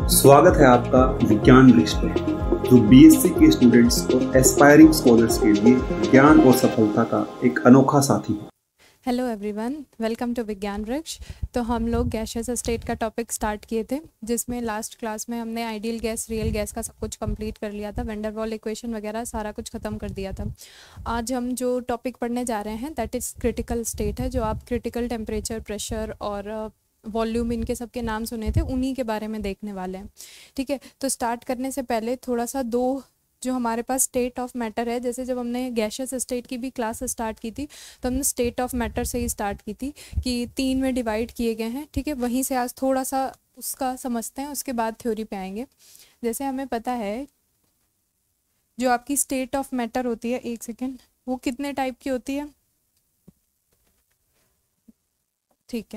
स्वागत है आपका विज्ञान वृक्ष पे, जो बीएससी के स्टूडेंट्स और एस्पायरिंग स्कॉलर्स के लिए ज्ञान और सफलता का एक अनोखा साथी है। हेलो एवरीवन, वेलकम टू विज्ञान वृक्ष। तो हम लोग गैसियस स्टेट का टॉपिक स्टार्ट किए थे, जिसमें लास्ट क्लास में हमने आइडियल गैस, रियल गैस का सब कुछ कंप्लीट कर लिया था, वैन डर वाल इक्वेशन वगैरह सारा कुछ ख़त्म कर दिया था। आज हम जो टॉपिक पढ़ने जा रहे हैं दैट इज़ क्रिटिकल स्टेट है। जो आप क्रिटिकल टेम्परेचर, प्रेशर और वॉल्यूम इनके सब के नाम सुने थे, उन्हीं के बारे में देखने वाले हैं। ठीक है, तो स्टार्ट करने से पहले थोड़ा सा जो हमारे पास स्टेट ऑफ मैटर है, जैसे जब हमने गैसियस स्टेट की भी क्लास स्टार्ट की थी तो हमने स्टेट ऑफ मैटर से ही स्टार्ट की थी कि 3 में डिवाइड किए गए हैं। ठीक है, वहीं से आज थोड़ा सा उसका समझते हैं, उसके बाद थ्योरी पे आएंगे। जैसे हमें पता है जो आपकी स्टेट ऑफ मैटर होती है, एक सेकेंड, वो कितने टाइप की होती है? ठीक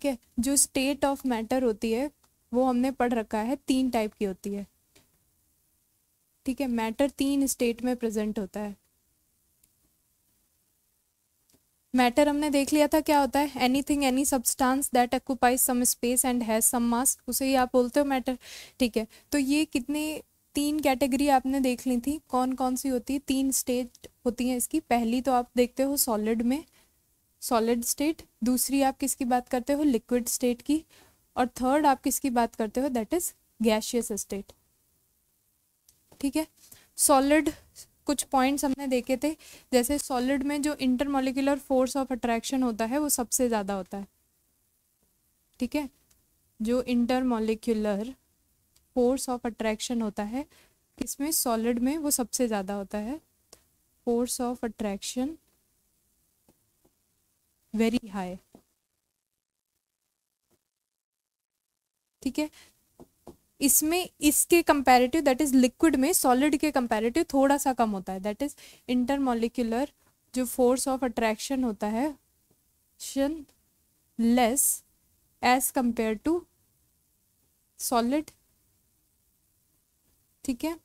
है, जो स्टेट ऑफ मैटर होती है वो हमने पढ़ रखा है 3 टाइप की होती है। ठीक है, मैटर 3 स्टेट में प्रेजेंट होता है। मैटर हमने देख लिया था क्या होता है, anything, any substance that occupies some space and has some mass, उसे ही आप बोलते हो मैटर। ठीक है, तो ये कितने 3 कैटेगरी आपने देख ली थी, कौन कौन सी होती है? 3 स्टेट होती हैं इसकी। पहली तो आप देखते हो सॉलिड में, सॉलिड स्टेट। दूसरी आप किसकी बात करते हो? लिक्विड स्टेट की। और थर्ड आप किसकी बात करते हो? That is gaseous state. ठीक है, सॉलिड कुछ पॉइंट्स हमने देखे थे, जैसे सॉलिड में जो इंटरमॉलिक्यूलर फोर्स ऑफ अट्रैक्शन होता है वो सबसे ज़्यादा होता है। ठीक है, जो इंटरमॉलिक्यूलर फोर्स ऑफ अट्रैक्शन होता है इसमें सॉलिड में वो सबसे ज़्यादा होता है। Force of attraction very high. ठीक है, इसमें इसके कंपैरेटिव, दैट इज लिक्विड में सॉलिड के कंपैरेटिव थोड़ा सा कम होता है। दैट इज इंटरमॉलिक्यूलर जो फोर्स ऑफ अट्रैक्शन होता है less as compare to solid. ठीक है,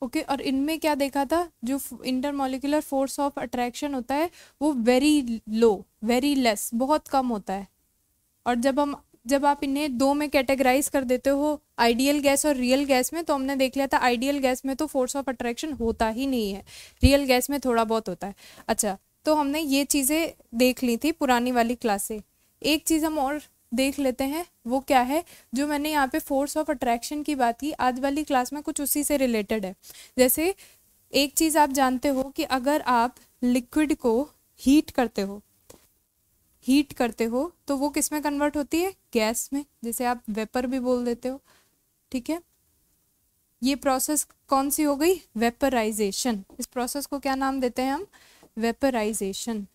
ओके और इनमें क्या देखा था, जो इंटरमॉलिक्यूलर फोर्स ऑफ अट्रैक्शन होता है वो वेरी लो, वेरी लेस, बहुत कम होता है। और जब आप इन्हें 2 में कैटेगराइज कर देते हो, आइडियल गैस और रियल गैस में, तो हमने देख लिया था आइडियल गैस में तो फोर्स ऑफ अट्रैक्शन होता ही नहीं है, रियल गैस में थोड़ा बहुत होता है। अच्छा, तो हमने ये चीज़ें देख ली थी पुरानी वाली क्लास से। एक चीज़ हम और देख लेते हैं, वो क्या है? जो मैंने यहाँ पे फोर्स ऑफ अट्रैक्शन की बात की, आज वाली क्लास में कुछ उसी से रिलेटेड है। जैसे एक चीज़ आप जानते हो कि अगर आप लिक्विड को हीट करते हो तो वो किस में कन्वर्ट होती है? गैस में, जिसे आप वेपर भी बोल देते हो। ठीक है, ये प्रोसेस कौन सी हो गई? वेपराइजेशन। इस प्रोसेस को क्या नाम देते हैं हम? वेपराइजेशन।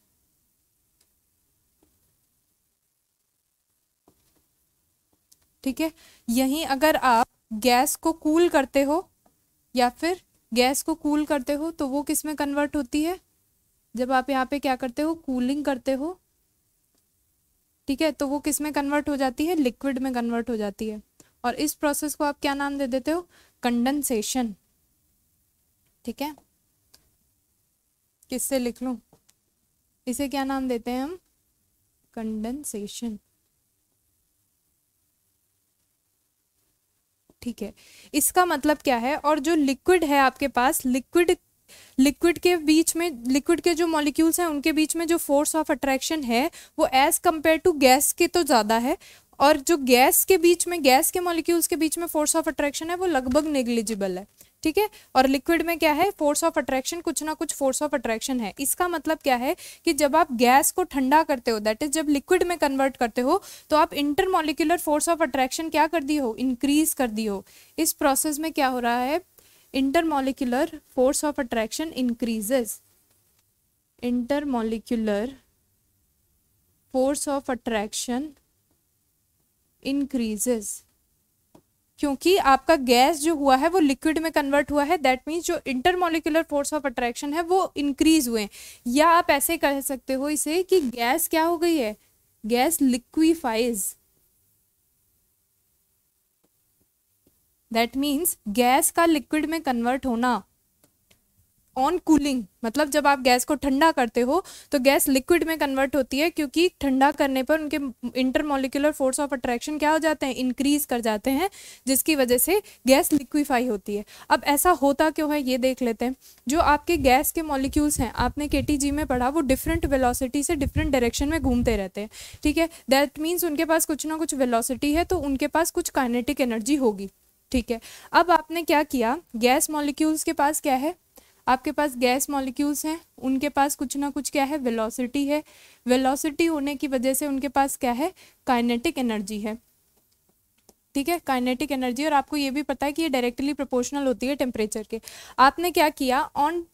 ठीक है, यहीं अगर आप गैस को कूल करते हो या फिर गैस को कूल करते हो तो वो किस में कन्वर्ट होती है? जब आप यहाँ पे क्या करते हो? कूलिंग करते हो। ठीक है, तो वो किस में कन्वर्ट हो जाती है? लिक्विड में कन्वर्ट हो जाती है। और इस प्रोसेस को आप क्या नाम दे देते हो? कंडेंसेशन। ठीक है, किससे लिख लूं? इसे क्या नाम देते हैं हम? कंडेंसेशन। ठीक है, इसका मतलब क्या है? और जो लिक्विड है आपके पास, लिक्विड के जो मॉलिक्यूल्स हैं उनके बीच में जो फोर्स ऑफ अट्रैक्शन है वो एज कंपेयर टू गैस के तो ज़्यादा है, और जो गैस के मॉलिक्यूल्स के बीच में फोर्स ऑफ अट्रैक्शन है वो लगभग नेग्लिजिबल है। ठीक है, और लिक्विड में क्या है? फोर्स ऑफ अट्रैक्शन, कुछ ना कुछ फोर्स ऑफ अट्रैक्शन है। इसका मतलब क्या है कि जब आप गैस को ठंडा करते हो, दैट इज जब लिक्विड में कन्वर्ट करते हो, तो आप इंटरमॉलिक्यूलर फोर्स ऑफ अट्रैक्शन क्या कर दी हो? इंक्रीज कर दी हो। इस प्रोसेस में क्या हो रहा है? Intermolecular force of attraction increases. Intermolecular force of attraction increases, क्योंकि आपका गैस जो हुआ है वो लिक्विड में कन्वर्ट हुआ है। दैट मीन्स जो इंटरमॉलिक्यूलर फोर्स ऑफ अट्रैक्शन है वो इंक्रीज हुए। या आप ऐसे कह सकते हो इसे कि गैस क्या हो गई है? Gas liquefies. That means gas का लिक्विड में कन्वर्ट होना ऑन कूलिंग मतलब जब आप गैस को ठंडा करते हो तो गैस लिक्विड में कन्वर्ट होती है, क्योंकि ठंडा करने पर उनके इंटरमोलिकुलर फोर्स ऑफ अट्रैक्शन क्या हो जाते हैं, इंक्रीज कर जाते हैं, जिसकी वजह से गैस लिक्विफाई होती है। अब ऐसा होता क्यों है ये देख लेते हैं। जो आपके गैस के मॉलिक्यूल्स हैं, आपने केटीजी में पढ़ा, वो डिफरेंट वेलोसिटी से डिफरेंट डायरेक्शन में घूमते रहते हैं, ठीक है। दैट मीन्स उनके पास कुछ ना कुछ वेलोसिटी है, तो उनके पास कुछ काइनेटिक एनर्जी होगी, ठीक है। अब आपने क्या किया, गैस मॉलिक्यूल्स के पास क्या है, आपके पास गैस मॉलिक्यूल्स हैं, उनके पास कुछ ना कुछ क्या है, वेलोसिटी है। वेलोसिटी होने की वजह से उनके पास क्या है, काइनेटिक एनर्जी है, ठीक है, काइनेटिक एनर्जी। और आपको ये भी पता है कि ये डायरेक्टली प्रोपोर्शनल होती है टेम्परेचर के। आपने क्या किया, ऑन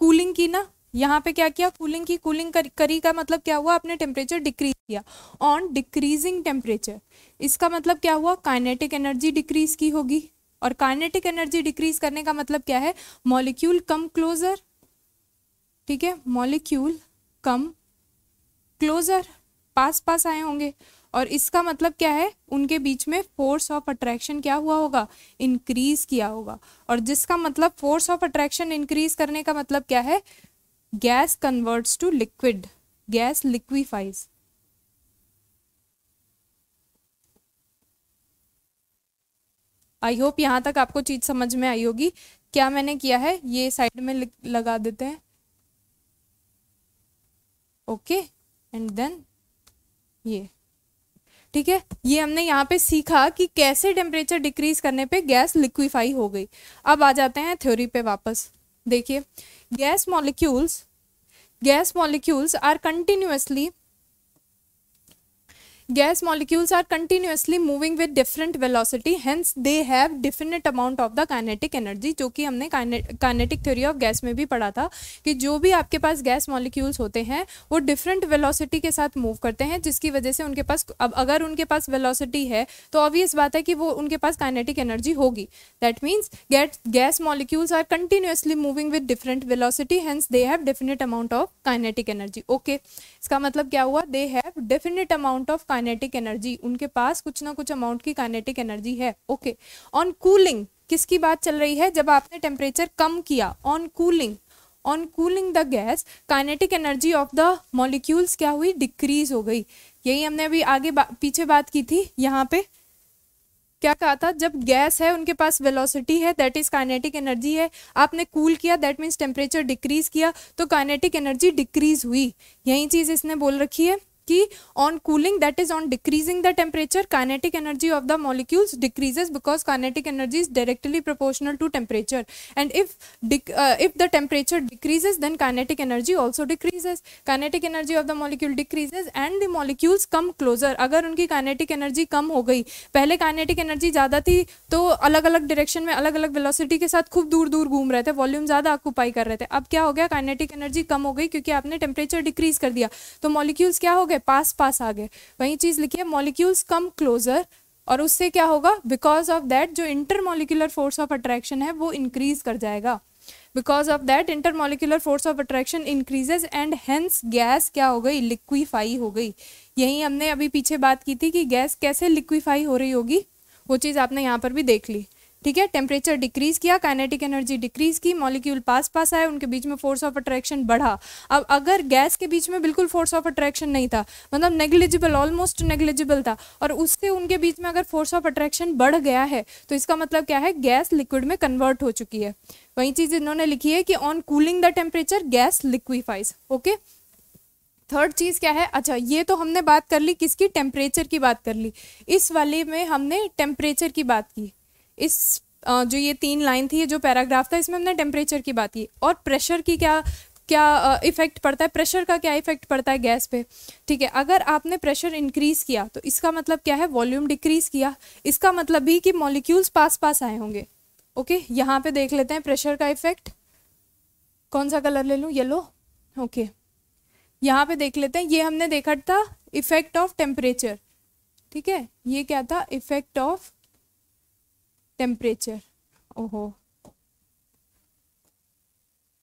कूलिंग की ना, यहाँ पे क्या किया, कूलिंग की, कूलिंग करी का मतलब क्या हुआ, आपने टेम्परेचर डिक्रीज किया। ऑन डिक्रीजिंग टेम्परेचर, इसका मतलब क्या हुआ, काइनेटिक एनर्जी डिक्रीज की होगी। और काइनेटिक एनर्जी डिक्रीज करने का मतलब क्या है, मॉलिक्यूल कम क्लोजर, ठीक है, मॉलिक्यूल कम क्लोजर, पास पास आए होंगे। और इसका मतलब क्या है, उनके बीच में फोर्स ऑफ अट्रैक्शन क्या हुआ होगा, इंक्रीज किया होगा। और जिसका मतलब फोर्स ऑफ अट्रैक्शन इंक्रीज करने का मतलब क्या है, gas converts to liquid, gas liquefies. I hope यहाँ तक आपको चीज समझ में आई होगी। क्या मैंने किया है, ये साइड में लगा देते हैं, ओके, एंड देन ये, ठीक है। ये हमने यहाँ पे सीखा कि कैसे टेम्परेचर डिक्रीज करने पे गैस लिक्विफाई हो गई। अब आ जाते हैं थ्योरी पे वापस। देखिए, gas molecules are continuously gas molecules are continuously moving with different velocity, hence they have definite amount of the kinetic energy, जो कि हमने kinetic theory of gas में भी पढ़ा था कि जो भी आपके पास गैस मॉलिक्यूल्स होते हैं वो डिफरेंट वेलोसिटी के साथ मूव करते हैं, जिसकी वजह से उनके पास, अब अगर उनके पास वेलोसिटी है तो ऑब्वियस बात है कि वो उनके पास काइनेटिक एनर्जी होगी। That means gas molecules are continuously moving with different velocity, hence they have definite amount of kinetic energy. Okay, इसका मतलब क्या हुआ, they have definite amount of kinetic energy, उनके पास कुछ ना कुछ अमाउंट की काइनेटिक एनर्जी है, ओके। ऑन कूलिंग किसकी बात चल रही है, जब आपने टेम्परेचर कम किया, on cooling the gas, kinetic energy of the molecules क्या हुई, डिक्रीज हो गई। यही हमने अभी आगे पीछे बात की थी। यहाँ पे क्या कहा था, जब गैस है उनके पास वेलोसिटी है, दैट इज काइनेटिक एनर्जी है, आपने कूल किया, दैट मीन्स टेम्परेचर डिक्रीज किया, तो काइनेटिक एनर्जी डिक्रीज हुई। यही चीज इसने बोल रखी है कि on cooling, that is on decreasing the temperature, kinetic energy of the molecules decreases because kinetic energy is directly proportional to temperature, and if the temperature decreases then kinetic energy also decreases. Kinetic energy of the molecule decreases and the molecules come closer. अगर उनकी kinetic energy कम हो गई, पहले kinetic energy ज़्यादा थी तो अलग अलग डायरेक्शन में अलग अलग वेलोसिटी के साथ खूब दूर दूर घूम रहे थे, वॉल्यूम ज़्यादा ऑक्यूपाई कर रहे थे। अब क्या हो गया, काइनेटिक एनर्जी कम हो गई क्योंकि आपने टेम्परेचर डिक्रीज कर दिया, तो मॉलिक्यूल्स क्या हो गए, पास पास आ गए। वही चीज लिखिए, मॉलिक्यूल्स कम क्लोजर, और उससे क्या होगा, बिकॉज ऑफ दैट जो इंटरमॉलिक्यूलर फोर्स ऑफ अट्रैक्शन है वो इंक्रीज कर जाएगा। Because of that intermolecular force of attraction increases and hence gas क्या हो गई, लिक्विफाई हो गई। यही हमने अभी पीछे बात की थी कि गैस कैसे लिक्विफाई हो रही होगी, वो चीज आपने यहाँ पर भी देख ली, ठीक है। टेम्परेचर डिक्रीज किया, काइनेटिक एनर्जी डिक्रीज की, मॉलिक्यूल पास पास आए, उनके बीच में फोर्स ऑफ अट्रैक्शन बढ़ा। अब अगर गैस के बीच में बिल्कुल फोर्स ऑफ अट्रैक्शन नहीं था, मतलब नेग्लिजिबल, ऑलमोस्ट नेग्लिजिबल था, और उससे उनके बीच में अगर फोर्स ऑफ अट्रैक्शन बढ़ गया है, तो इसका मतलब क्या है, गैस लिक्विड में कन्वर्ट हो चुकी है। वही चीज इन्होंने लिखी है कि on cooling the temperature gas liquefies, okay. Third चीज क्या है, अच्छा ये तो हमने बात कर ली किसकी, टेम्परेचर की बात कर ली। इस वाले में हमने टेम्परेचर की बात की, इस जो ये 3 लाइन थी, ये जो पैराग्राफ था, इसमें हमने टेम्परेचर की बात की। और प्रेशर की क्या इफेक्ट पड़ता है, प्रेशर का क्या इफेक्ट पड़ता है गैस पे, ठीक है। अगर आपने प्रेशर इंक्रीज किया तो इसका मतलब क्या है, वॉल्यूम डिक्रीज किया, इसका मतलब भी कि मॉलिक्यूल्स पास पास आए होंगे, ओके। यहाँ पे देख लेते हैं प्रेशर का इफेक्ट, कौन सा कलर ले लूँ, येलो, ओके। यहाँ पे देख लेते हैं, ये हमने देखा था इफेक्ट ऑफ टेम्परेचर, ठीक है। ये क्या था, इफेक्ट ऑफ टेम्परेचर, ओहो,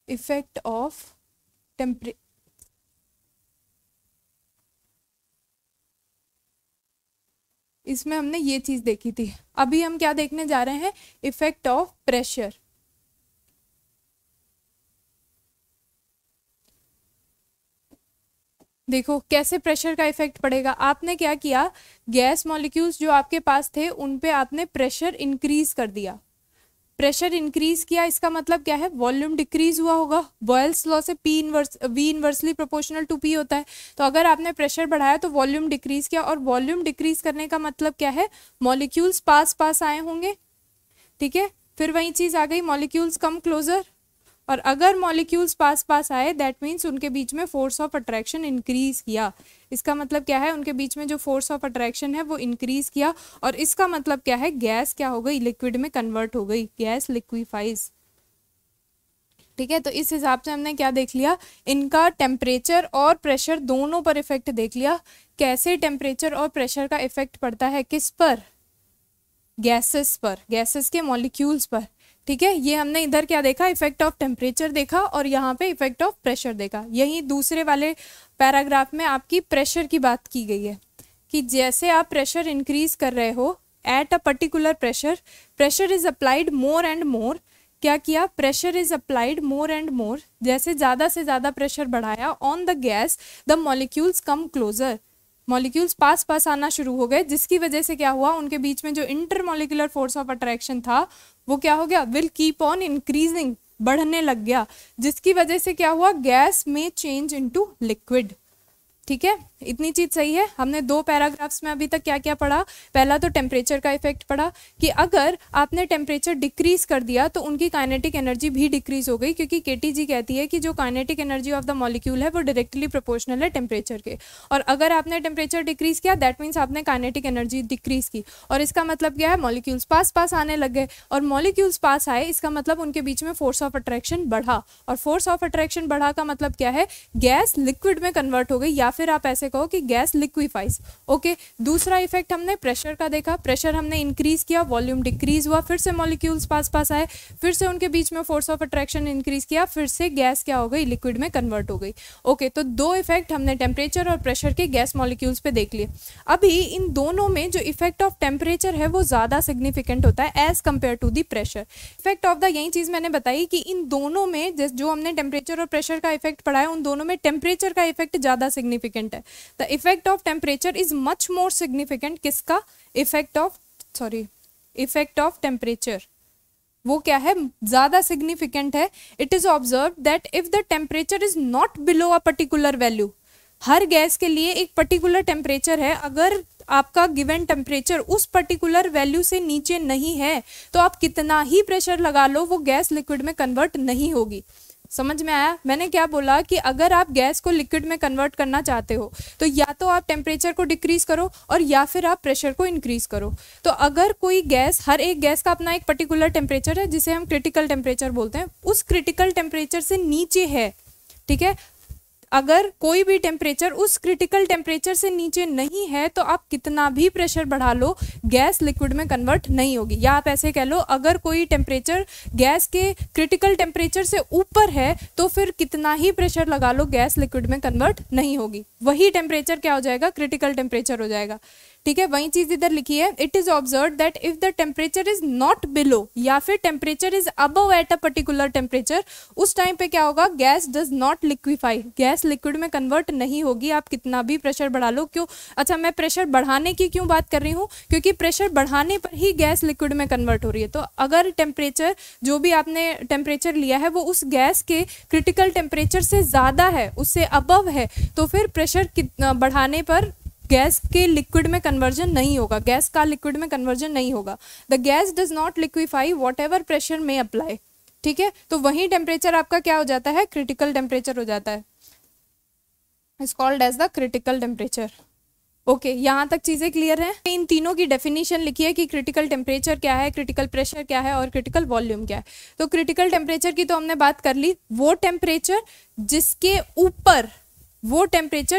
इफेक्ट ऑफ टेम्परे इसमें हमने ये चीज देखी थी। अभी हम क्या देखने जा रहे हैं, इफेक्ट ऑफ प्रेशर। देखो कैसे प्रेशर का इफेक्ट पड़ेगा। आपने क्या किया, गैस मॉलिक्यूल्स जो आपके पास थे उन पे आपने प्रेशर इंक्रीज कर दिया। प्रेशर इंक्रीज किया, इसका मतलब क्या है, वॉल्यूम डिक्रीज हुआ होगा। बॉयल्स लॉ से P inverse V inversely proportional to P होता है। तो अगर आपने प्रेशर बढ़ाया तो वॉल्यूम डिक्रीज किया, और वॉल्यूम डिक्रीज करने का मतलब क्या है, मॉलिक्यूल्स पास पास आए होंगे। ठीक है, फिर वही चीज आ गई, मॉलिक्यूल्स कम क्लोजर। और अगर मॉलिक्यूल्स पास पास आए दैट मीन्स उनके बीच में फोर्स ऑफ अट्रैक्शन इंक्रीज किया। इसका मतलब क्या है, उनके बीच में जो फोर्स ऑफ अट्रैक्शन है वो इंक्रीज किया, और इसका मतलब क्या है, गैस क्या हो गई, लिक्विड में कन्वर्ट हो गई, गैस लिक्विफाइज। ठीक है, तो इस हिसाब से हमने क्या देख लिया, इनका टेम्परेचर और प्रेशर दोनों पर इफेक्ट देख लिया। कैसे टेम्परेचर और प्रेशर का इफेक्ट पड़ता है, किस पर, गैसेस पर, गैसेस के मॉलिक्यूल्स पर। ठीक है, ये हमने इधर क्या देखा, इफेक्ट ऑफ टेम्परेचर देखा, और यहाँ पे इफेक्ट ऑफ प्रेशर देखा। यही दूसरे वाले पैराग्राफ में आपकी प्रेशर की बात की गई है कि जैसे आप प्रेशर इंक्रीज कर रहे हो at a particular pressure, pressure is applied more and more. क्या किया, pressure is applied more and more, जैसे ज़्यादा से ज़्यादा प्रेशर बढ़ाया on the gas the molecules come closer, molecules पास पास आना शुरू हो गए, जिसकी वजह से क्या हुआ, उनके बीच में जो इंटरमॉलिक्यूलर फोर्स ऑफ अट्रैक्शन था वो क्या हो गया, विल कीप ऑन इंक्रीजिंग, बढ़ने लग गया, जिसकी वजह से क्या हुआ, गैस में चेंज इनटू लिक्विड। ठीक है, इतनी चीज सही है। हमने दो पैराग्राफ्स में अभी तक क्या क्या पढ़ा, पहला तो टेम्परेचर का इफेक्ट पढ़ा कि अगर आपने टेम्परेचर डिक्रीज कर दिया तो उनकी काइनेटिक एनर्जी भी डिक्रीज हो गई, क्योंकि केटीजी कहती है कि जो kinetic energy of the molecule है वो डायरेक्टली प्रोपोर्शनल है टेम्परेचर के, और अगर आपने टेम्परेचर डिक्रीज किया दैट मीन्स आपने काइनेटिक एनर्जी डिक्रीज की, और इसका मतलब क्या है, मॉलिक्यूल्स पास पास आने लग गए, और मॉलिक्यूल्स पास आए इसका मतलब उनके बीच में फोर्स ऑफ अट्रैक्शन बढ़ा, और फोर्स ऑफ अट्रैक्शन बढ़ा का मतलब क्या है, गैस लिक्विड में कन्वर्ट हो गई, या फिर आप ऐसे कहो कि गैस लिक्विफाइज। ओके, दूसरा इफेक्ट हमने प्रेशर का देखा, प्रेशर हमने इंक्रीज किया, वॉल्यूम डिक्रीज हुआ, फिर से मॉलिक्यूल्स पास पास आए, फिर से उनके बीच में फोर्स ऑफ अट्रैक्शन इंक्रीज किया, फिर से गैस क्या हो गई, लिक्विड में कन्वर्ट हो गई। ओके, तो दो इफेक्ट हमने टेम्परेचर और प्रेशर के गैस मॉलिक्यूल्स पे देख लिए। अभी इन दोनों में जो इफेक्ट ऑफ टेम्परेचर है वो ज्यादा सिग्निफिकेंट होता है as compare to the pressure. Effect of the, यही चीज मैंने बताई कि इन दोनों में जो हमने टेम्परेचर और प्रेशर का इफेक्ट पढ़ा है उन दोनों में टेम्परेचर का इफेक्ट ज्यादा सिग्निफिकेंट है। The effect of temperature is much more significant, किसका, इफेक्ट ऑफ टेम्परेचर, वो क्या है, ज्यादा सिग्निफिकेंट है। It is observe that if the temperature is not below a particular value, her gas के लिए एक पर्टिकुलर टेम्परेचर है, अगर आपका गिवन टेम्परेचर उस पर्टिकुलर वैल्यू से नीचे नहीं है तो आप कितना ही प्रेशर लगा लो वो गैस लिक्विड में कन्वर्ट नहीं होगी। समझ में आया, मैंने क्या बोला कि अगर आप गैस को लिक्विड में कन्वर्ट करना चाहते हो तो या तो आप टेम्परेचर को डिक्रीज करो और या फिर आप प्रेशर को इंक्रीज करो। तो अगर कोई गैस, हर एक गैस का अपना एक पर्टिकुलर टेम्परेचर है जिसे हम क्रिटिकल टेम्परेचर बोलते हैं, उस क्रिटिकल टेम्परेचर से नीचे है, ठीक है, अगर कोई भी टेम्परेचर उस क्रिटिकल टेम्परेचर से नीचे नहीं है तो आप कितना भी प्रेशर बढ़ा लो गैस लिक्विड में कन्वर्ट नहीं होगी। या आप ऐसे कह लो, अगर कोई टेम्परेचर गैस के क्रिटिकल टेम्परेचर से ऊपर है तो फिर कितना ही प्रेशर लगा लो गैस लिक्विड में कन्वर्ट नहीं होगी, वही टेम्परेचर क्या हो जाएगा, क्रिटिकल टेम्परेचर हो जाएगा। ठीक है, वही चीज इधर लिखी है, it is observe that if the temperature is not below या फिर temperature is above eight a particular temperature, उस टाइम पे क्या होगा, gas does not liquefy, gas liquid में कन्वर्ट नहीं होगी, आप कितना भी प्रेशर बढ़ा लो। क्यों, अच्छा मैं प्रेशर बढ़ाने की क्यों बात कर रही हूँ, क्योंकि प्रेशर बढ़ाने पर ही गैस लिक्विड में कन्वर्ट हो रही है। तो अगर टेम्परेचर, जो भी आपने टेम्परेचर लिया है वो उस गैस के क्रिटिकल टेम्परेचर से ज़्यादा है, उससे अबव है, तो फिर प्रेशर बढ़ाने पर गैस के लिक्विड में कन्वर्जन नहीं होगा, गैस का लिक्विड में कन्वर्जन नहीं होगा। The gas does not liquefy what ever pressure में अप्लाई। ठीक है, तो वही टेम्परेचर आपका क्या हो जाता है, क्रिटिकल टेम्परेचर हो जाता है, is called as the critical temperature. Okay, यहाँ तक चीजें क्लियर हैं। इन तीनों की डेफिनेशन लिखी है कि क्रिटिकल टेम्परेचर क्या है, क्रिटिकल प्रेशर क्या है और क्रिटिकल वॉल्यूम क्या है। तो क्रिटिकल टेम्परेचर की तो हमने बात कर ली, वो टेम्परेचर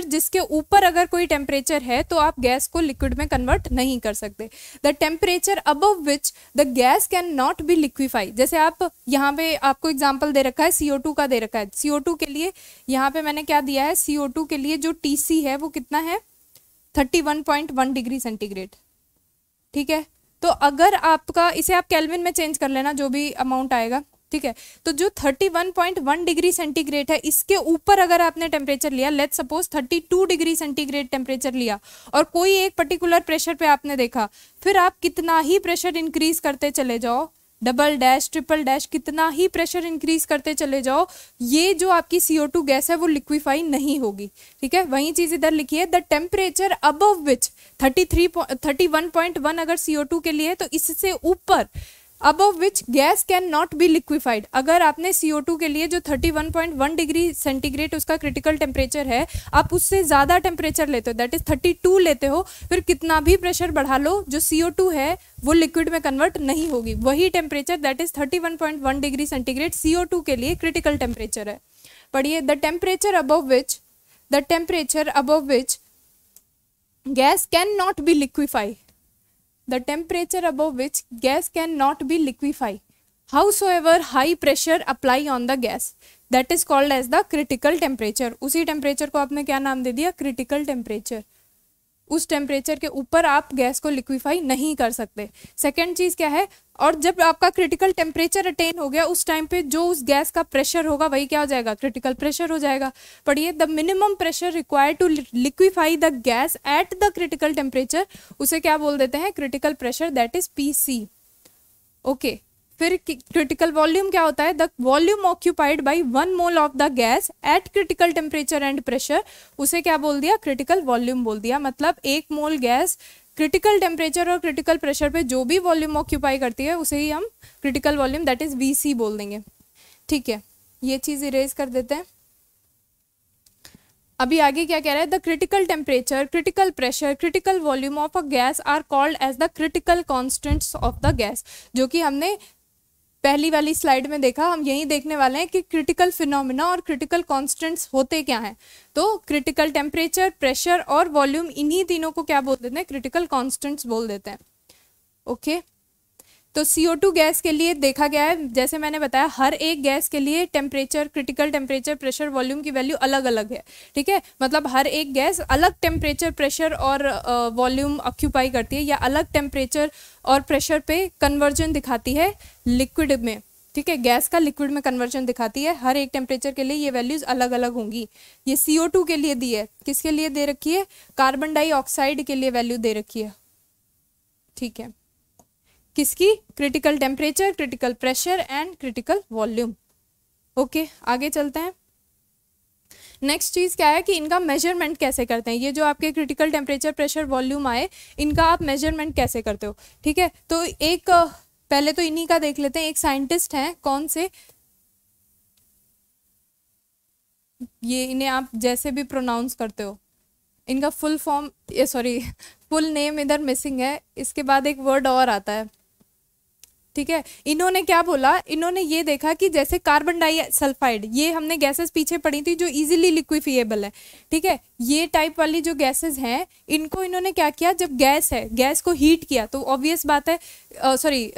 जिसके ऊपर अगर कोई टेम्परेचर है तो आप गैस को लिक्विड में कन्वर्ट नहीं कर सकते। The temperature above which the gas can not be liquefy, जैसे आप यहाँ पे आपको एग्जांपल दे रखा है CO2 का दे रखा है, CO2 के लिए यहाँ पे मैंने क्या दिया है, CO2 के लिए जो TC है वो कितना है, 31.1 डिग्री सेंटीग्रेड। ठीक है, तो अगर आपका, इसे आप केल्विन में चेंज कर लेना जो भी अमाउंट आएगा, ठीक है। तो जो 31.1 डिग्री सेंटीग्रेड है, इसके ऊपर अगर आपने टेम्परेचर लिया, let's suppose 32 degree centigrade temperature लिया और कोई एक पर्टिकुलर प्रेशर पे आपने देखा, फिर आप कितना ही प्रेशर इंक्रीज करते चले जाओ, डबल डैश ट्रिपल डैश, कितना ही प्रेशर इंक्रीज करते चले जाओ, ये जो आपकी CO2 गैस है वो लिक्विफाई नहीं होगी। ठीक है, वही चीज इधर लिखी है, द टेम्परेचर अबव विच 31.1 अगर CO2 के लिए, तो इससे ऊपर above which gas can not be liquefied. अगर आपने CO2 के लिए जो 31.1 डिग्री सेंटीग्रेड उसका क्रिटिकल टेम्परेचर है, आप उससे ज़्यादा टेम्परेचर लेते हो, दैट इज 32 लेते हो, फिर कितना भी प्रेशर बढ़ा लो, जो CO2 है वो लिक्विड में कन्वर्ट नहीं होगी। वही temperature that is 31.1 degree centigrade CO2 के लिए क्रिटिकल टेम्परेचर है। पढ़िए, the temperature above which gas can not be liquefy, the temperature above which gas cannot be liquefied howsoever high pressure apply on the gas, that is called as the critical temperature। उसी temperature को आपने क्या नाम दे दिया, critical temperature. उस temperature के ऊपर आप गैस को लिक्विफाई नहीं कर सकते। सेकेंड चीज क्या है, और जब आपका क्रिटिकल टेम्परेचर अटेन हो गया, उस टाइम पे जो उस गैस का प्रेशर होगा वही क्या हो जाएगा, क्रिटिकल प्रेशर हो जाएगा। पढ़िए, the minimum pressure required to liquefy the gas at the critical temperature, उसे क्या बोल देते हैं, critical pressure, that is PC। Okay, फिर क्रिटिकल वॉल्यूम क्या होता है, the volume occupied by 1 mole of the gas at critical temperature and pressure, उसे क्या बोल दिया, क्रिटिकल वॉल्यूम बोल दिया। मतलब 1 मोल गैस क्रिटिकल टेम्परेचर और क्रिटिकल प्रेशर पे जो भी वॉल्यूम ऑक्यूपाई करती है उसे ही हम critical volume that is VC बोल देंगे। ठीक है, ये चीज इरेज कर देते हैं। अभी आगे क्या कह रहा है, the critical temperature, critical pressure, critical volume of a gas are called as the critical constants of the gas, जो कि हमने पहली वाली स्लाइड में देखा। हम यही देखने वाले हैं कि क्रिटिकल फिनोमिना और क्रिटिकल कॉन्स्टेंट्स होते क्या हैं। तो क्रिटिकल टेम्परेचर, प्रेशर और वॉल्यूम, इन्हीं तीनों को क्या बोल देते हैं, क्रिटिकल कॉन्स्टेंट्स बोल देते हैं। ओके, तो CO2 गैस के लिए देखा गया है, जैसे मैंने बताया, हर एक गैस के लिए temperature, critical temperature, pressure, volume की वैल्यू अलग अलग है। ठीक है, मतलब हर एक गैस अलग टेम्परेचर, प्रेशर और वॉल्यूम ऑक्यूपाई करती है, या अलग टेम्परेचर और प्रेशर पे कन्वर्जन दिखाती है लिक्विड में। ठीक है, गैस का लिक्विड में कन्वर्जन दिखाती है। हर एक टेम्परेचर के लिए ये वैल्यूज अलग अलग होंगी। ये CO2 के लिए दी है, किसके लिए दे रखी है, कार्बन डाइऑक्साइड के लिए वैल्यू दे रखी है। ठीक है, किसकी, critical temperature, critical pressure and critical volume. Okay, आगे चलते हैं। नेक्स्ट चीज क्या है कि इनका मेजरमेंट कैसे करते हैं। ये जो आपके क्रिटिकल टेम्परेचर, प्रेशर, वॉल्यूम आए, इनका आप मेजरमेंट कैसे करते हो। ठीक है, तो एक पहले तो इन्हीं का देख लेते हैं। एक साइंटिस्ट हैं, कौन से, ये इन्हें आप जैसे भी प्रोनाउंस करते हो, इनका full form, sorry full name इधर मिसिंग है, इसके बाद एक वर्ड और आता है। ठीक है, इन्होंने क्या बोला, इन्होंने ये देखा कि जैसे कार्बन डाइसल्फाइड, ये हमने गैसेस पीछे पढ़ी थी जो इजीली लिक्विफिएबल है। ठीक है, ये टाइप वाली जो गैसेस हैं, इनको इन्होंने क्या किया, जब गैस है, गैस को हीट किया, तो ऑब्वियस बात है,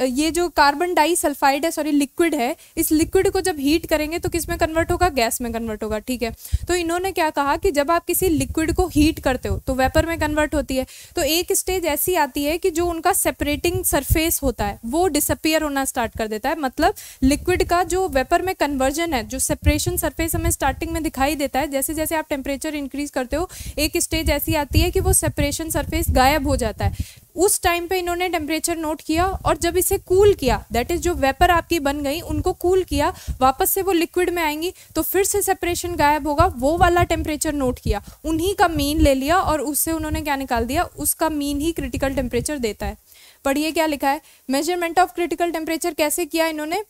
ये जो कार्बन डाइसल्फाइड है, लिक्विड है, इस लिक्विड को जब हीट करेंगे तो किस में कन्वर्ट होगा, गैस में कन्वर्ट होगा। ठीक है, तो इन्होंने क्या कहा कि जब आप किसी लिक्विड को हीट करते हो तो वेपर में कन्वर्ट होती है, तो एक स्टेज ऐसी आती है कि जो उनका सेपरेटिंग सरफेस होता है वो डिसअपियर होना स्टार्ट कर देता है। मतलब लिक्विड का जो वेपर में कन्वर्जन है, जो सेपरेशन सरफेस हमें स्टार्टिंग में दिखाई देता है, जैसे जैसे आप टेम्परेचर इंक्रीज करते हो, एक स्टेज ऐसी आती है कि वो सेपरेशन सरफेस गायब हो जाता है। उस टाइम पे इन्होंने टेम्परेचर नोट किया, और जब इसे कूल किया, दैट इज जो वेपर आपकी बन गई, उनको कूल किया, वापस से वो लिक्विड में आएंगी, तो फिर से सेपरेशन गायब होगा, वो वाला टेम्परेचर नोट किया, उन्हीं का मीन ले लिया, और उससे उन्होंने क्या निकाल दिया, उसका मीन ही क्रिटिकल टेम्परेचर देता है। पढ़िए क्या लिखा है, मेजरमेंट ऑफ क्रिटिकल टेम्परेचर कैसे किया इन्होंने,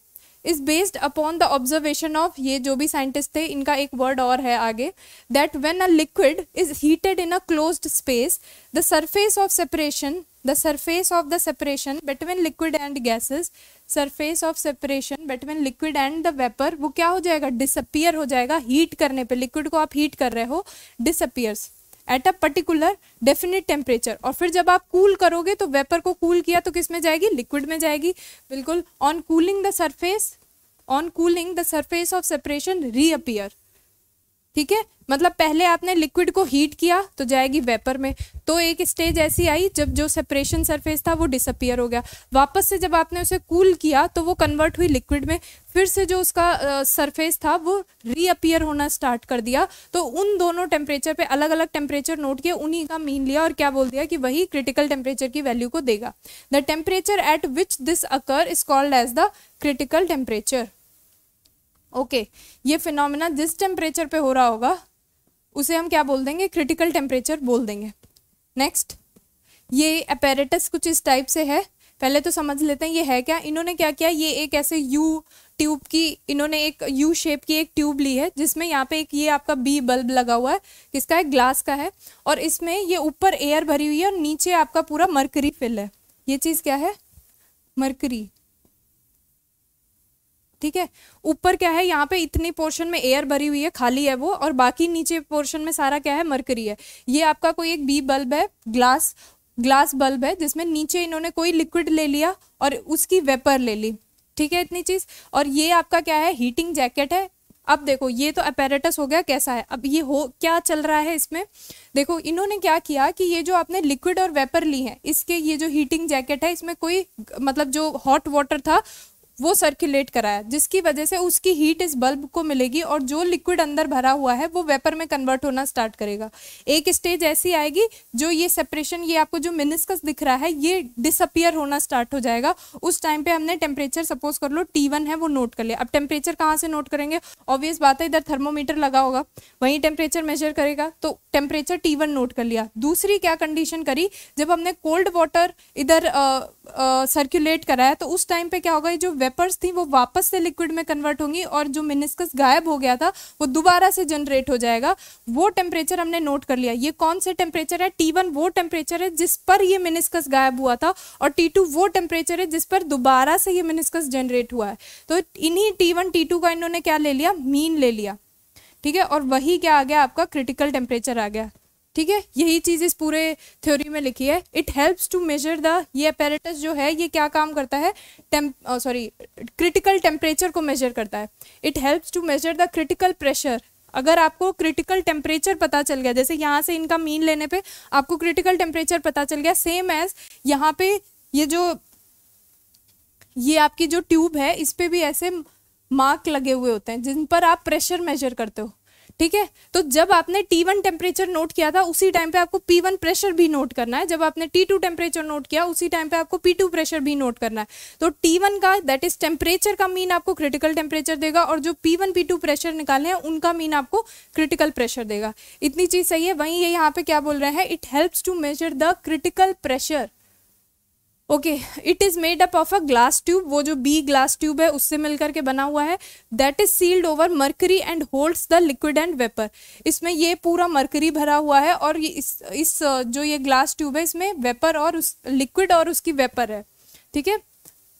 is based upon the observation of, ये जो भी साइंटिस्ट थे, इनका एक वर्ड और है आगे, that when a liquid is heated in a closed space, the surface of separation between liquid and gases, surface of separation between liquid and the vapor, वो क्या हो जाएगा, डिसअपियर हो जाएगा। हीट करने पे, लिक्विड को आप हीट कर रहे हो, disappears eight a particular definite temperature, और फिर जब आप कूल करोगे तो वेपर को कूल किया तो किस में जाएगी, लिक्विड में जाएगी। बिल्कुल, on cooling the surface of separation reappear. ठीक है, मतलब पहले आपने लिक्विड को हीट किया तो जाएगी वेपर में, तो एक स्टेज ऐसी आई जब जो सेपरेशन सरफेस था वो डिसअपियर हो गया, वापस से जब आपने उसे कूल किया तो वो कन्वर्ट हुई लिक्विड में, फिर से जो उसका सरफेस था वो रीअपियर होना स्टार्ट कर दिया। तो उन दोनों टेम्परेचर पे अलग अलग टेम्परेचर नोट किया, उन्हीं का मीन लिया और क्या बोल दिया कि वही क्रिटिकल टेम्परेचर की वैल्यू को देगा। The temperature at which this occur is called as the critical temperature. Okay, ये फिनोमेना जिस टेम्परेचर पे हो रहा होगा उसे हम क्या बोल देंगे, क्रिटिकल टेम्परेचर बोल देंगे। नेक्स्ट, ये अपैरेटस कुछ इस टाइप से है, पहले तो समझ लेते हैं ये है क्या। इन्होंने क्या किया, ये एक ऐसे यू ट्यूब की, इन्होंने एक यू शेप की एक ट्यूब ली है जिसमें यहाँ पे एक ये आपका बी बल्ब लगा हुआ है, किसका है, ग्लास का है, और इसमें ये ऊपर एयर भरी हुई है और नीचे आपका पूरा मरकरी फिल है। ये चीज़ क्या है, मरकरी, ठीक है। ऊपर क्या है, यहाँ पे इतनी पोर्शन में एयर भरी हुई है, खाली है वो, और बाकी नीचे पोर्शन में सारा क्या है, मरकरी है। ये आपका कोई एक बी बल्ब है, ग्लास बल्ब है, जिसमें नीचे इन्होंने कोई लिक्विड ले लिया और उसकी वेपर ले ली, ठीक है, इतनी चीज। और ये आपका क्या है, हीटिंग जैकेट है। अब देखो ये तो अपैरेटस हो गया, कैसा है, अब ये हो क्या चल रहा है इसमें, देखो इन्होंने क्या किया कि ये जो आपने लिक्विड और वेपर ली है, इसके ये जो हीटिंग जैकेट है इसमें कोई मतलब जो हॉट वाटर था वो सर्कुलेट कराया, जिसकी वजह से उसकी हीट इस बल्ब को मिलेगी और जो लिक्विड अंदर भरा हुआ है वो वेपर में कन्वर्ट होना स्टार्ट करेगा। एक स्टेज ऐसी आएगी जो ये सेपरेशन, ये आपको जो मिनिस्कस दिख रहा है ये डिसअपियर होना स्टार्ट हो जाएगा। उस टाइम पे हमने टेम्परेचर सपोज कर लो T1 है वो नोट कर लिया। अब टेम्परेचर कहाँ से नोट करेंगे, ऑब्वियस बात है, इधर थर्मोमीटर लगा होगा, वहीं टेम्परेचर मेजर करेगा, तो टेम्परेचर T1 नोट कर लिया। दूसरी क्या कंडीशन करी, जब हमने कोल्ड वाटर इधर सर्कुलेट कराया तो उस टाइम पे क्या होगा, जो वेपर्स थी वो वापस से लिक्विड में कन्वर्ट होंगी और जो मिनिस्कस गायब हो गया था वो दोबारा से जनरेट हो जाएगा। वो टेम्परेचर हमने नोट कर लिया। ये कौन से टेम्परेचर है, T1 वो टेम्परेचर है जिस पर ये मिनिस्कस गायब हुआ था, और T2 वो टेम्परेचर है जिस पर दोबारा से ये मिनिस्कस जनरेट हुआ है। तो इन्हीं T1 T2 का इन्होंने क्या ले लिया, मीन ले लिया, ठीक है, और वही क्या आ गया, आपका क्रिटिकल टेम्परेचर आ गया, ठीक है। यही चीज इस पूरे थ्योरी में लिखी है। It helps to measure the, ये अपैरेटस जो है ये क्या काम करता है, क्रिटिकल टेम्परेचर को मेजर करता है। It helps to measure the critical pressure. अगर आपको क्रिटिकल टेम्परेचर पता चल गया, जैसे यहाँ से इनका मीन लेने पे आपको क्रिटिकल टेम्परेचर पता चल गया, सेम एज यहाँ पे ये आपकी जो ट्यूब है इस पे भी ऐसे मार्क लगे हुए होते हैं जिन पर आप प्रेशर मेजर करते हो, ठीक है। तो जब आपने T1 टेम्परेचर नोट किया था उसी टाइम पे आपको P1 प्रेशर भी नोट करना है, जब आपने T2 टेम्परेचर नोट किया उसी टाइम पे आपको P2 प्रेशर भी नोट करना है। तो T1 का दैट इज टेम्परेचर का मीन आपको क्रिटिकल टेम्परेचर देगा, और जो P1 P2 प्रेशर निकाले हैं उनका मीन आपको क्रिटिकल प्रेशर देगा। इतनी चीज सही है। वहीं ये यहाँ पे क्या बोल रहे हैं, it helps to measure the critical pressure. Okay, it is made up of a glass tube, वो जो बी ग्लास ट्यूब है उससे मिलकर के बना हुआ है, that is sealed over mercury and holds the liquid and vapour. इसमें ये पूरा मर्करी भरा हुआ है और ये इस जो ये ग्लास ट्यूब है इसमें वेपर और उस लिक्विड और उसकी वेपर है, ठीक है,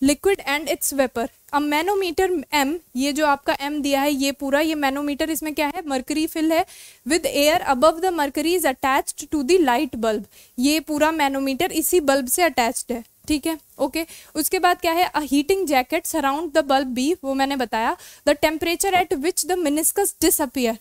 लिक्विड एंड इट्स वेपर। अब मैनोमीटर M, ये जो आपका M दिया है ये पूरा, ये मैनोमीटर, इसमें क्या है, मर्करी फिल है with air above the mercury is attached to the light bulb. ये पूरा मैनोमीटर इसी बल्ब से अटैच्ड है, ठीक है, ओके। उसके बाद क्या है, a heating jacket surround the bulb B, वो मैंने बताया। The temperature at which the meniscus disappear,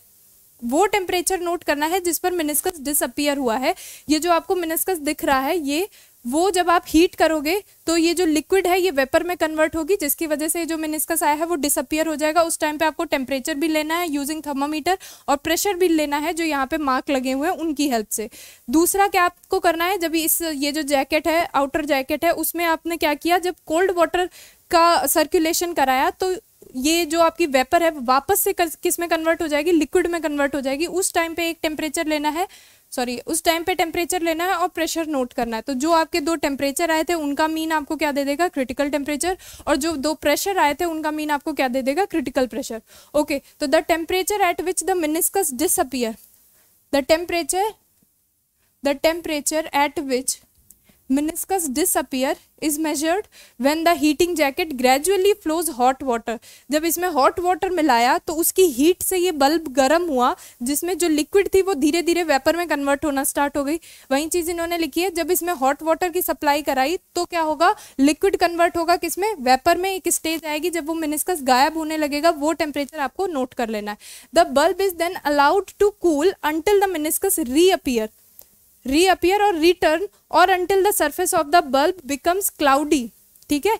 वो टेम्परेचर नोट करना है जिस पर मिनिस्कस डिसअपियर हुआ है। ये जो आपको मिनिस्कस दिख रहा है ये, वो जब आप हीट करोगे तो ये जो लिक्विड है ये वेपर में कन्वर्ट होगी, जिसकी वजह से जो मिनिस्कस आया है वो डिसअपियर हो जाएगा। उस टाइम पे आपको टेम्परेचर भी लेना है यूजिंग थर्मामीटर, और प्रेशर भी लेना है जो यहाँ पे मार्क लगे हुए हैं उनकी हेल्प से। दूसरा क्या आपको करना है, जब ये जो जैकेट है, आउटर जैकेट है, उसमें आपने क्या किया, जब कोल्ड वाटर का सर्कुलेशन कराया तो ये जो आपकी वेपर है वापस से किस में कन्वर्ट हो जाएगी, लिक्विड में कन्वर्ट हो जाएगी। उस टाइम पे एक टेम्परेचर लेना है, उस टाइम पे टेम्परेचर लेना है और प्रेशर नोट करना है। तो जो आपके दो टेम्परेचर आए थे उनका मीन आपको क्या दे देगा, क्रिटिकल टेम्परेचर, और जो दो प्रेशर आए थे उनका मीन आपको क्या दे देगा, क्रिटिकल प्रेशर। ओके, तो the temperature at which the meniscus disappear, the temperature at which meniscus disappear is measured when the heating jacket gradually flows hot water. जब इसमें hot water मिलाया तो उसकी हीट से ये बल्ब गर्म हुआ, जिसमें जो लिक्विड थी वो धीरे धीरे वेपर में कन्वर्ट होना स्टार्ट हो गई। वही चीज इन्होंने लिखी है, जब इसमें हॉट वाटर की सप्लाई कराई तो क्या होगा, लिक्विड कन्वर्ट होगा किसमें, वेपर में। एक स्टेज आएगी जब वो मिनिस्कस गायब होने लगेगा, वो टेम्परेचर आपको नोट कर लेना है। The bulb is then allowed to cool until the meniscus reappear और रिटर्न और until the surface of the bulb becomes cloudy. ठीक है,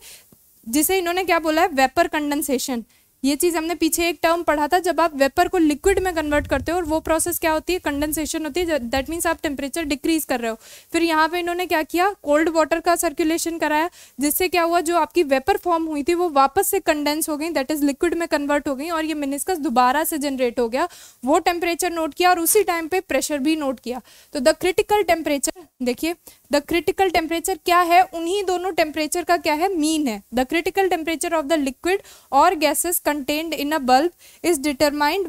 जिसे इन्होंने क्या बोला है, वेपर कंडेंसेशन। ये चीज हमने पीछे एक टर्म पढ़ा था, जब आप वेपर को लिक्विड में कन्वर्ट करते हो और वो प्रोसेस क्या होती है, कंडेंसेशन होती है। दैट मीन्स आप टेम्परेचर डिक्रीज कर रहे हो। फिर यहाँ पे इन्होंने क्या किया, कोल्ड वाटर का सर्कुलेशन कराया, जिससे क्या हुआ, जो आपकी वेपर फॉर्म हुई थी वो वापस से कंडेंस हो गई, दैट इज लिक्विड में कन्वर्ट हो गई और ये मिनिस्कस दोबारा से जनरेट हो गया। वो टेम्परेचर नोट किया और उसी टाइम पे प्रेशर भी नोट किया। तो द क्रिटिकल टेम्परेचर, देखिए द क्रिटिकल टेम्परेचर क्या है, उन्हीं दोनों टेम्परेचर का क्या है, मीन है। The critical temperature of the liquid और gases contained in a bulb is determined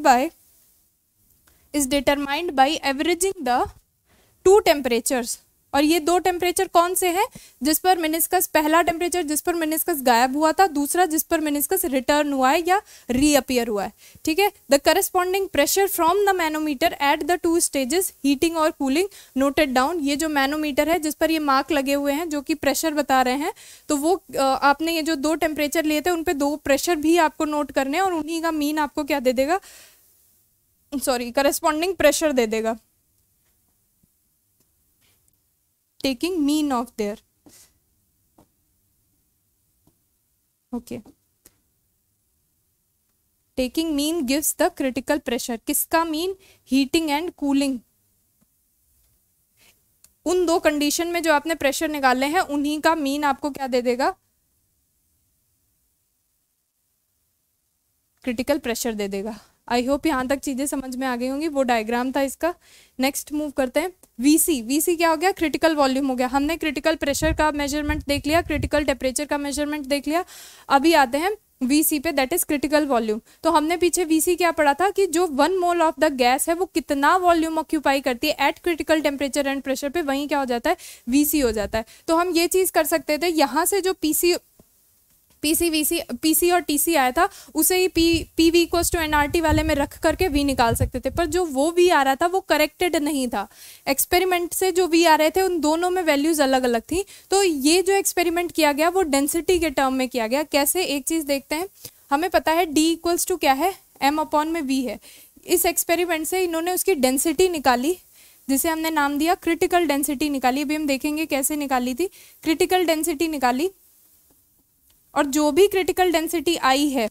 by averaging the two temperatures। और ये दो टेम्परेचर कौन से हैं, जिस पर मिनिस्कस, पहला टेम्परेचर जिस पर मिनिस्कस गायब हुआ था, दूसरा जिस पर मिनिस्कस रिटर्न हुआ है या रीअपियर हुआ है। ठीक है, the corresponding pressure from the manometer at the two stages heating और कूलिंग नोटेड डाउन। ये जो मैनोमीटर है जिस पर ये मार्क लगे हुए हैं जो कि प्रेशर बता रहे हैं, तो वो आपने ये जो दो टेम्परेचर लिए थे उन पे दो प्रेशर भी आपको नोट करने हैं और उन्हीं का मीन आपको क्या दे देगा, सॉरी करस्पॉन्डिंग प्रेशर दे देगा, taking mean of their, okay, taking mean gives the critical pressure। किसका मीन, हीटिंग एंड कूलिंग। उन दो कंडीशन में जो आपने प्रेशर निकाले हैं उन्हीं का मीन आपको क्या दे देगा, क्रिटिकल प्रेशर दे देगा। आई होप यहाँ तक चीजें समझ में आ गई होंगी। वो डायग्राम था इसका। नेक्स्ट मूव करते हैं, वीसी। वीसी क्या हो गया, क्रिटिकल वॉल्यूम हो गया। हमने क्रिटिकल प्रेशर का मेजरमेंट देख लिया, क्रिटिकल टेम्परेचर का मेजरमेंट देख लिया। अभी आते हैं वीसी पे, दैट इज क्रिटिकल वॉल्यूम। तो हमने पीछे वीसी क्या पढ़ा था कि जो 1 मोल ऑफ द गैस है वो कितना वॉल्यूम ऑक्यूपाई करती है eight critical temperature and pressure पे, वहीं क्या हो जाता है, वीसी हो जाता है। तो हम ये चीज कर सकते थे, यहाँ से जो पीसी और टीसी आया था उसे ही पीवी इक्वल्स टू एनआरटी वाले में रख करके वी निकाल सकते थे, पर जो वो वी आ रहा था वो करेक्टेड नहीं था। एक्सपेरिमेंट से जो वी आ रहे थे उन दोनों में वैल्यूज अलग अलग थी। तो ये जो एक्सपेरिमेंट किया गया वो डेंसिटी के टर्म में किया गया। कैसे, एक चीज देखते हैं। हमें पता है डी इक्वल्स टू क्या है, एम अपॉन में वी है। इस एक्सपेरिमेंट से इन्होंने उसकी डेंसिटी निकाली, जिसे हमने नाम दिया क्रिटिकल डेंसिटी निकाली। अभी हम देखेंगे कैसे निकाली थी। क्रिटिकल डेंसिटी निकाली और जो भी क्रिटिकल डेंसिटी आई है,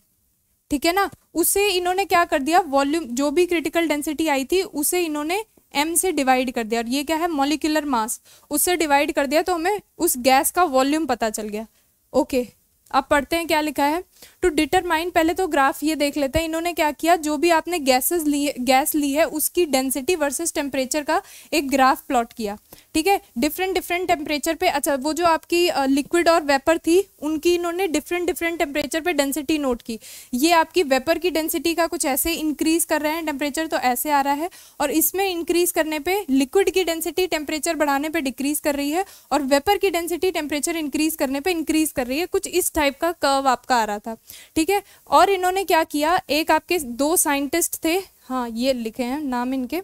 ठीक है ना, उसे इन्होंने क्या कर दिया, वॉल्यूम, जो भी क्रिटिकल डेंसिटी आई थी उसे इन्होंने m से डिवाइड कर दिया। और ये क्या है, मॉलिक्यूलर मास, उससे डिवाइड कर दिया तो हमें उस गैस का वॉल्यूम पता चल गया। ओके, अब पढ़ते हैं क्या लिखा है। टू डिटरमाइन, पहले तो ग्राफ ये देख लेते हैं। इन्होंने क्या किया, जो भी आपने गैस ली है उसकी डेंसिटी वर्सेस टेम्परेचर का एक ग्राफ प्लॉट किया। ठीक है, डिफरेंट टेम्परेचर पे। अच्छा, वो जो आपकी लिक्विड और वेपर थी उनकी इन्होंने डिफरेंट टेम्परेचर पे डेंसिटी नोट की। ये आपकी वेपर की डेंसिटी का कुछ ऐसे इंक्रीज कर रहे हैं टेम्परेचर, तो ऐसे आ रहा है, और इसमें इंक्रीज करने पे लिक्विड की डेंसिटी टेम्परेचर बढ़ाने पे डिक्रीज कर रही है, और वेपर की डेंसिटी टेम्परेचर इंक्रीज करने पे इंक्रीज कर रही है। कुछ इस टाइप का कर्व आपका आ रहा था। ठीक है, और इन्होंने क्या किया, एक आपके दो साइंटिस्ट थे, हाँ ये लिखे हैं नाम इनके,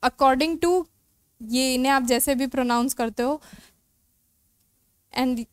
अकॉर्डिंग टू, ये इन्हें आप जैसे भी प्रोनाउंस करते हो, एंड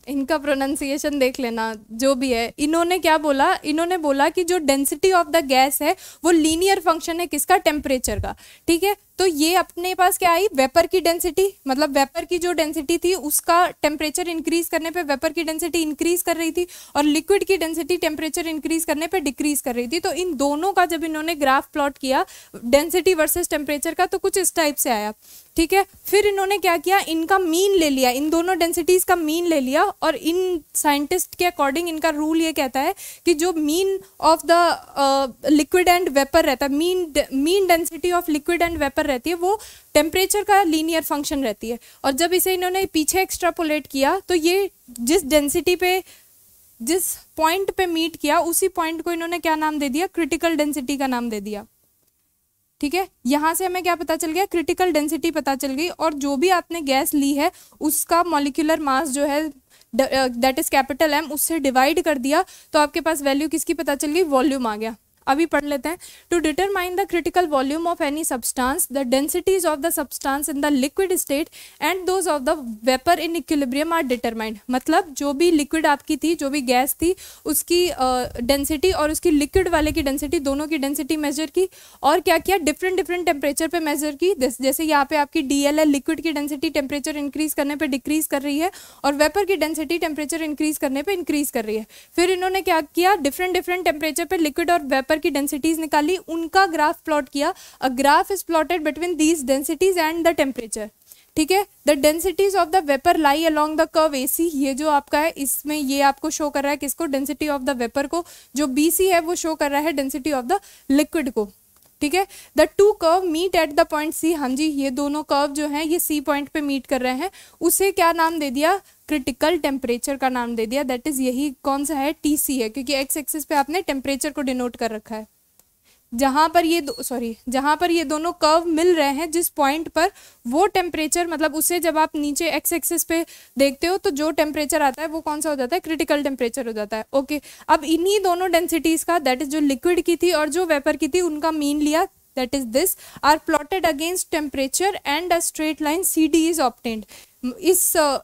इनका प्रोनाउंसिएशन देख लेना जो भी है। इन्होंने क्या बोला, इन्होंने बोला कि जो डेंसिटी ऑफ द गैस है वो लीनियर फंक्शन है किसका, टेम्परेचर का। ठीक है, तो ये अपने पास क्या आई, वेपर की डेंसिटी, मतलब वेपर की जो डेंसिटी थी उसका टेम्परेचर इंक्रीज करने पे वेपर की डेंसिटी इंक्रीज कर रही थी, और लिक्विड की डेंसिटी टेम्परेचर इंक्रीज करने पे डिक्रीज कर रही थी। तो इन दोनों का जब इन्होंने ग्राफ प्लॉट किया डेंसिटी वर्सेस टेम्परेचर का, तो कुछ इस टाइप से आया। ठीक है, फिर इन्होंने क्या किया, इनका मीन ले लिया, इन दोनों डेंसिटीज का मीन ले लिया, और इन साइंटिस्ट के अकॉर्डिंग इनका रूल ये कहता है कि जो mean of the liquid and vapour रहता है, mean density of liquid and vapour रहती है, वो टेम्परेचर का लीनियर फंक्शन रहती है। और जब इसे इन्होंने पीछे एक्सट्रापोलेट किया तो ये जिस डेंसिटी पे, जिस पॉइंट पे मीट किया उसी पॉइंट को इन्होंने क्या नाम दे दिया, क्रिटिकल डेंसिटी का नाम दे दिया। ठीक है, यहाँ से हमें क्या पता चल गया, क्रिटिकल डेंसिटी पता चल गई, और जो भी आपने गैस ली है उसका मॉलिक्यूलर मास जो है दैट इज कैपिटल M, उससे डिवाइड कर दिया तो आपके पास वैल्यू किसकी पता चल गई, वॉल्यूम आ गया। अभी पढ़ लेते हैं। To determine the critical volume of any substance, the densities of the substance in the liquid state and those of the vapour in equilibrium are determined. मतलब जो भी लिक्विड आपकी थी, जो भी गैस थी, उसकी डेंसिटी और उसकी लिक्विड वाले की डेंसिटी, दोनों की डेंसिटी मेजर की, और क्या किया, डिफरेंट डिफरेंट टेम्परेचर पे मेजर की। जैसे यहाँ पे आपकी DL है, लिक्विड की डेंसिटी टेम्परेचर इंक्रीज करने पे डिक्रीज कर रही है, और वेपर की डेंसिटी टेम्परेचर इंक्रीज करने पे इंक्रीज कर रही है। फिर इन्होंने क्या किया, डिफरेंट डिफरेंट टेम्परेचर पे लिक्विड और वेपर की डेंसिटीज निकाली, उनका ग्राफ प्लॉट किया। A graph is plotted between these densities and the temperature. ठीक है, the densities of the vapour lie along the curve AC। ये जो आपका है, इसमें ये आपको शो कर रहा है किसको, डेंसिटी ऑफ द वेपर को। जो BC है वो शो कर रहा है डेंसिटी ऑफ द लिक्विड को। ठीक है, the two curve meet at the point C। हाँ जी, ये दोनों कर्व जो हैं ये C पॉइंट पे मीट कर रहे हैं। उसे क्या नाम दे दिया, क्रिटिकल टेम्परेचर का नाम दे दिया। दैट इज यही कौन सा है, TC है, क्योंकि X एक्सिस पे आपने टेम्परेचर को डिनोट कर रखा है। जहां पर ये दोनों कर्व मिल रहे हैं, जिस पॉइंट पर वो टेम्परेचर, मतलब उससे जब आप नीचे X एक्सिस पे देखते हो तो जो टेम्परेचर आता है वो कौन सा हो जाता है, क्रिटिकल टेम्परेचर हो जाता है। ओके, अब इन्हीं दोनों डेंसिटीज का, दैट इज जो लिक्विड की थी और जो वेपर की थी, उनका मीन लिया, that is this, are plotted against temperature and a straight line CD is obtained.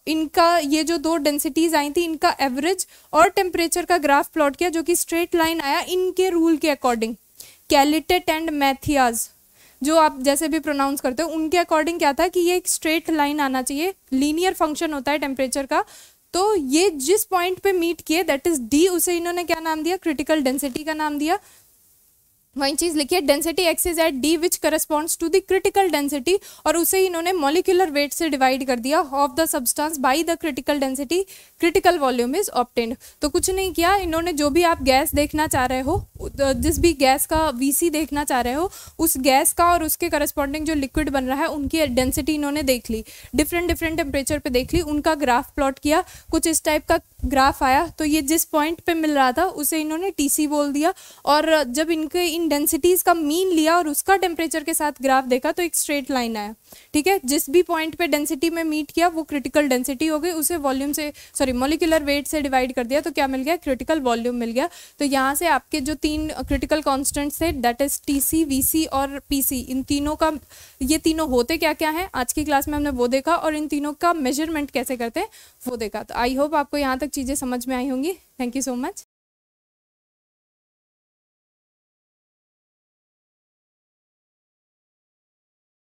इनका ये जो दो डेंसिटीज आई थी, इनका एवरेज और टेम्परेचर का ग्राफ प्लॉट किया, जो कि स्ट्रेट लाइन आया इनके रूल के अकॉर्डिंग। कैलिटेट एंड मैथियाज, जो आप जैसे भी प्रोनाउंस करते हो, उनके अकॉर्डिंग क्या था कि ये एक स्ट्रेट लाइन आना चाहिए, लीनियर फंक्शन होता है टेम्परेचर का। तो ये जिस पॉइंट पे मीट किए, दैट इज D, उसे इन्होंने क्या नाम दिया, क्रिटिकल डेंसिटी का नाम दिया। वही चीज लिखिए, density X is at D which corresponds to the critical density, और उसे इन्होंने मॉलिक्यूलर वेट से डिवाइड कर दिया of the substance by the critical density, critical volume is obtained. तो कुछ नहीं किया इन्होंने, जो भी आप गैस देखना चाह रहे हो, जिस भी गैस का VC देखना चाह रहे हो, उस गैस का और उसके करस्पॉन्डिंग जो लिक्विड बन रहा है उनकी डेंसिटी इन्होंने देख ली, डिफरेंट डिफरेंट टेम्परेचर पे देख ली, उनका ग्राफ प्लॉट किया, कुछ इस टाइप का ग्राफ आया। तो ये जिस पॉइंट पे मिल रहा था उसे इन्होंने TC बोल दिया, और जब इनके इन डेंसिटीज का मीन लिया और उसका टेम्परेचर के साथ ग्राफ देखा तो एक स्ट्रेट लाइन आया। ठीक है, जिस भी पॉइंट पे डेंसिटी में मीट किया वो क्रिटिकल डेंसिटी हो गई, उसे वॉल्यूम से, मॉलिक्यूलर वेट से डिवाइड कर दिया, तो क्या मिल गया, क्रिटिकल वॉल्यूम मिल गया। तो यहाँ से आपके जो तीन क्रिटिकल कॉन्स्टेंट्स थे, दैट इज TC, VC और PC, इन तीनों का, ये तीनों होते क्या क्या हैं, आज की क्लास में हमने वो देखा, और इन तीनों का मेजरमेंट कैसे करते हैं वो देखा। तो आई होप आपको यहाँ तक चीज़ें समझ में आई होंगी। Thank you so much.